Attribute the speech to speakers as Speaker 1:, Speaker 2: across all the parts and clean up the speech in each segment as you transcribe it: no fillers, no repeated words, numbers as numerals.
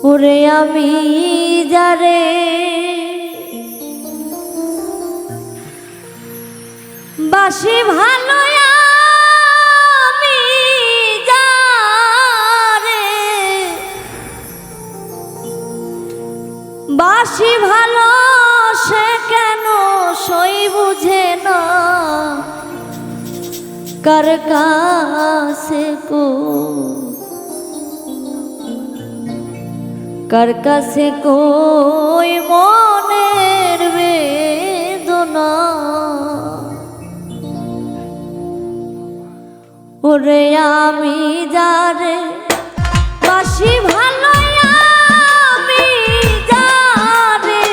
Speaker 1: ওরে আমি যারে বাসি ভালো আমি যারে বাসি ভালো সে কেন সই বুঝে না কার কাছে কার কাছে কই মনের বেদনা ওরে আমি যারে বাসি ভালো আমি যারে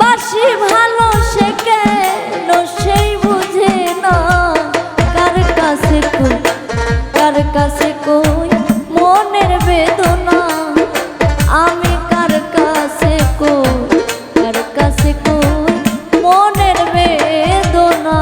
Speaker 1: বাসি ভালো সে কেন সেই বুঝে না কার কাছে কই মনের বেদনা আমি কার কাছে কই মনের বেদনা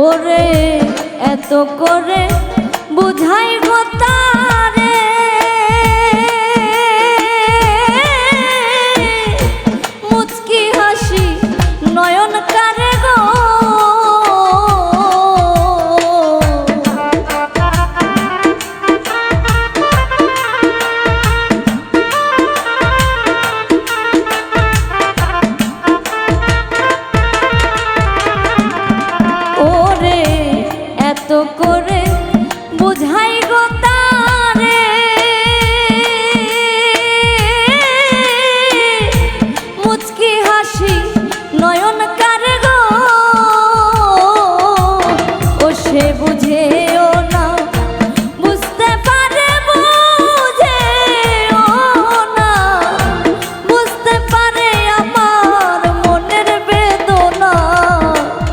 Speaker 1: ওরে এত করে বুঝাই গো তারে মুচকি হাসি নয়ন কারে গো এত করে বুঝাই গো তারে মুচকি হাসি নয়ন কারে গো ও সে বুঝেও না বুঝতে পারে বুঝেও না বুঝতে পারে আমার মনের বেদনা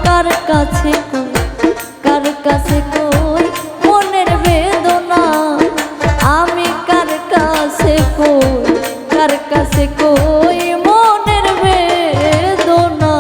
Speaker 1: কার কাছে কই মনের বেদনা আমি কার কাছে কই মনের বেদনা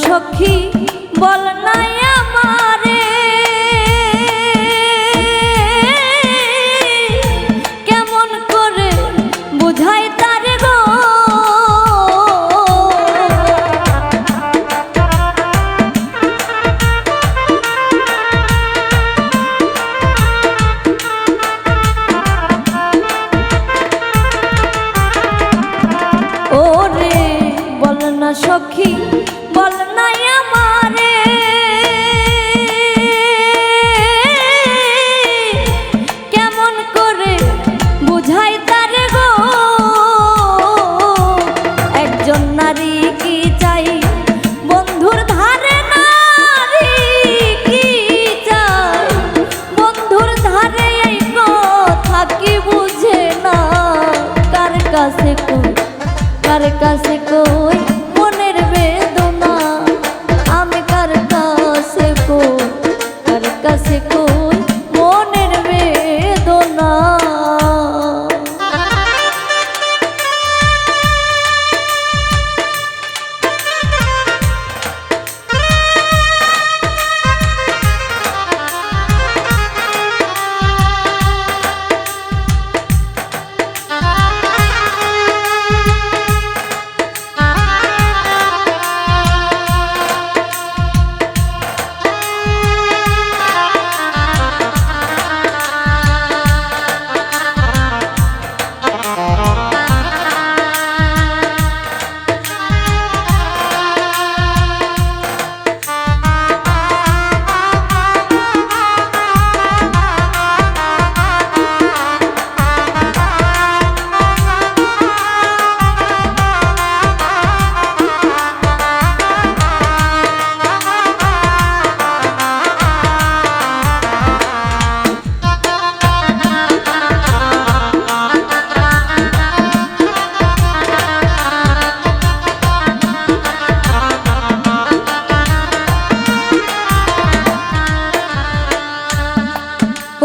Speaker 1: সখী বল না আমারে কেমন করে বুঝাই তারে গো কার কাছে কই মনের বেদনা, আমি কার কাছে কই, কার কাছে কই মনের বেদনা।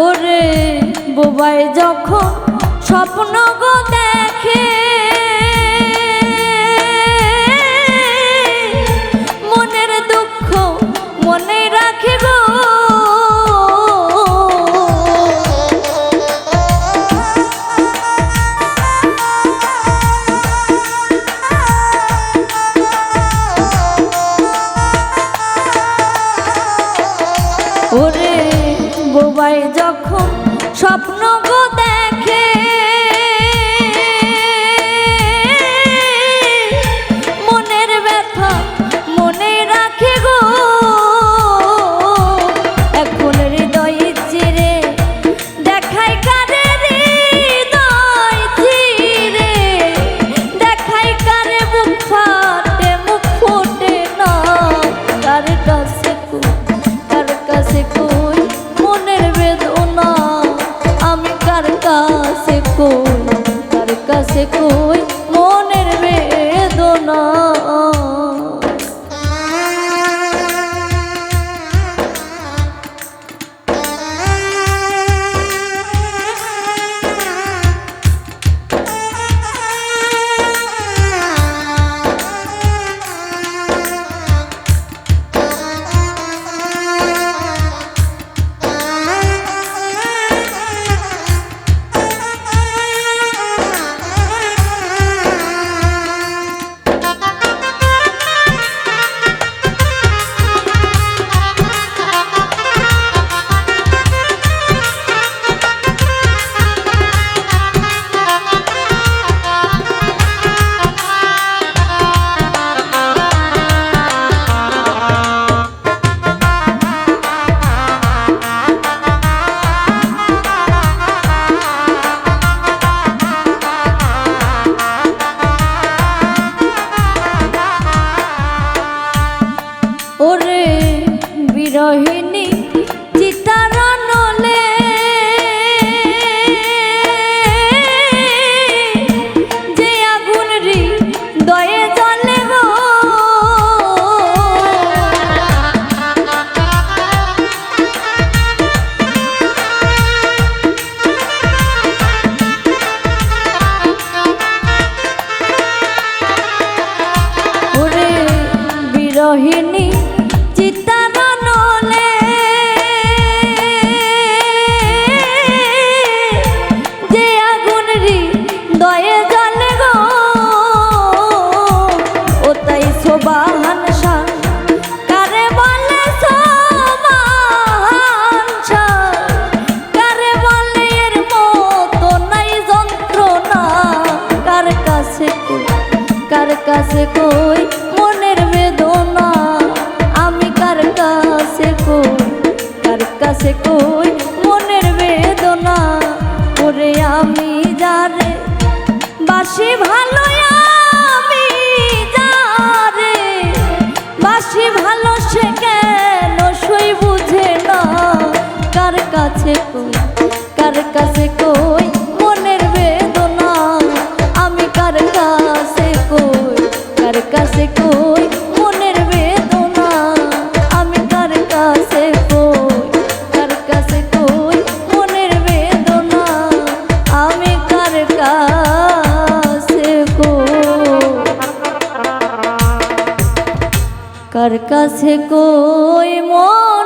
Speaker 1: ওরে বোবাই যখন স্বপ্ন গো দেখে, মনের দুঃখ মনে রাখে গো, ওরে বোবাই যখন স্বপ্ন গো দেখে, মনের ব্যথা মনে রাখে গো, এখন হৃদয় চিরে দেখাই কারে, হৃদয় চিরে দেখাই কারে, বুক ফাটে মুখ ফোটে না, কার কাছে কই, কার কাছে কই মনের বেদনা, আমি কার কাছে কই, কার কাছে কই মনের বেদনা। ওরে বিরহিণী চিতারণলে, যে আগুন হৃদয়ে জ্বলে গো, ওরে বিরহিণী চিতারণলে, যে আগুন হৃদয়ে জ্বলে গো, ও তাই সোবাহান শান কারে বলে, সোবাহান শান কারে বলে, এর মতো নাই যন্ত্রণা, কার কাছে কই, কার কাছে কই মনের বেদনা, আমি কার কাছে কই, কার কাছে কই মনের বেদনা। ওরে আমি যারে বাসি ভালো, আমি যারে বাসি ভালো, সে কেন সই বুঝে না, কার কাছে কই, কার কাছে কই মনের বেদনা, আমি কার কাছে কই। কাছে কই মন